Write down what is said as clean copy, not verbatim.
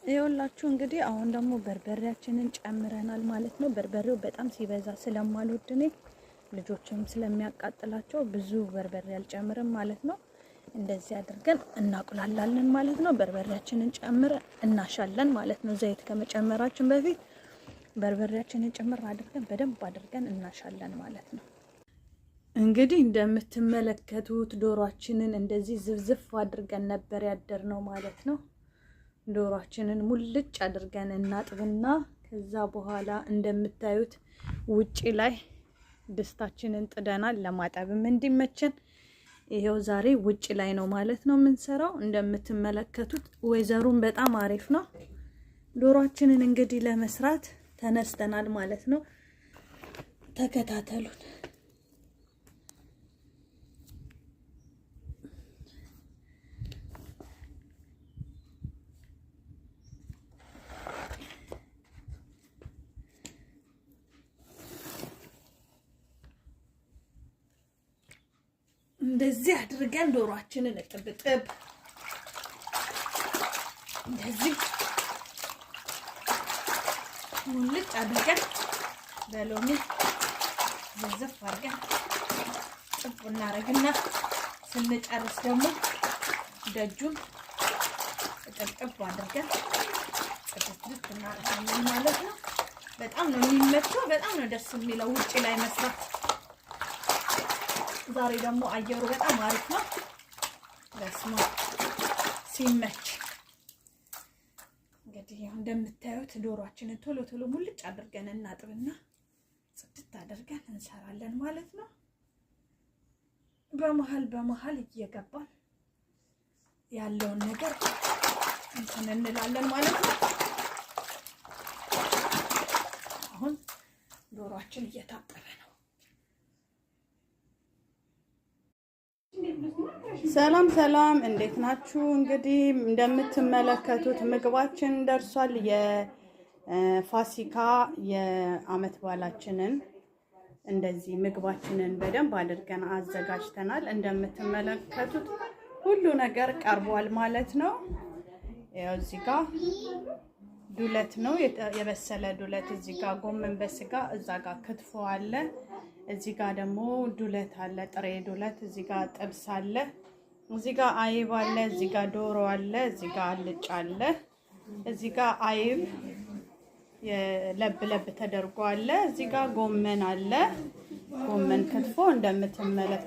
ይኸውላችሁ እንግዲህ አሁን ደግሞ በርበሬያችንን ጨምረናል ማለት ነው። በርበሬው በጣም ሲበዛ ስለማልወድ እኔ ልጆችም ስለሚያቃጥላቸው ብዙ በርበሬ አልጨምርም ማለት ነው። እንደዚህ አድርገን እናቁላላለን ማለት ነው። በርበሬያችንን ጨምረን እናሻለን ማለት ነው። ዘይት ከመጨመራችን በፊት በርበሬያችንን ጨምር አድርገን በደንብ አድርገን እናሻለን ማለት ነው። እንግዲህ እንደምትመለከቱት ዶሮአችንን እንደዚህ ዝብዝፍ አድርገን ነበር ያደርነው ማለት ነው። ዶሮአችንን ሙልጭ አድርገን እናጥብና ከዛ በኋላ እንደምታዩት ውጪ ላይ ድስታችንን ጥደናል ለማጠብም እንዲመቸን። ይሄው ዛሬ ውጪ ላይ ነው ማለት ነው የምንሰራው። እንደምትመለከቱት ወይዘሩን በጣም አሪፍ ነው። ዶሮአችንን እንግዲህ ለመስራት ተነስተናል ማለት ነው። ተከታተሉን። እንደዚህ አድርገን ዶሮአችንን እጥብጥብ እንደዚህ ሙልጭ አድርገን በሎሚ ዝዝፍ አድርገን ጥብ እናደርግና ስንጨርስ ደግሞ ደጁን ጥብጥብ አድርገን ጥብጥብ እናደርጋለን ማለት ነው። በጣም ነው የሚመቸው፣ በጣም ነው ደስ የሚለው ውጪ ላይ መስራት። ዛሬ ደግሞ አየሩ በጣም አሪፍ ነው። ለስሙ ሲመች እንግዲህ እንደምታዩት ዶሮአችንን ቶሎ ቶሎ ሙልጭ አድርገን እናጥብና ጽድት አድርገን እንሰራለን ማለት ነው። በመሃል እየገባን ያለውን ነገር እንትን እንላለን ማለት ነው። አሁን ዶሮአችን እየታጠበ ነው። ሰላም ሰላም፣ እንዴት ናችሁ? እንግዲህ እንደምትመለከቱት ምግባችን ደርሷል። የፋሲካ የአመት በዓላችንን እንደዚህ ምግባችንን በደንብ አድርገን አዘጋጅተናል። እንደምትመለከቱት ሁሉ ነገር ቀርቧል ማለት ነው። ያው እዚህ ጋር ዱለት ነው የበሰለ ዱለት፣ እዚህ ጋር ጎመን በስጋ፣ እዛ ጋር ክትፎ አለ፣ እዚህ ጋር ደግሞ ዱለት አለ፣ ጥሬ ዱለት፣ እዚህ ጋር ጥብስ አለ፣ እዚህ ጋር አይብ አለ፣ እዚህ ጋር ዶሮ አለ፣ እዚህ ጋር አልጫ አለ፣ እዚህ ጋር አይብ ለብ ተደርጎ አለ፣ እዚህ ጋር ጎመን አለ፣ ጎመን ክትፎ እንደምትመለከቱት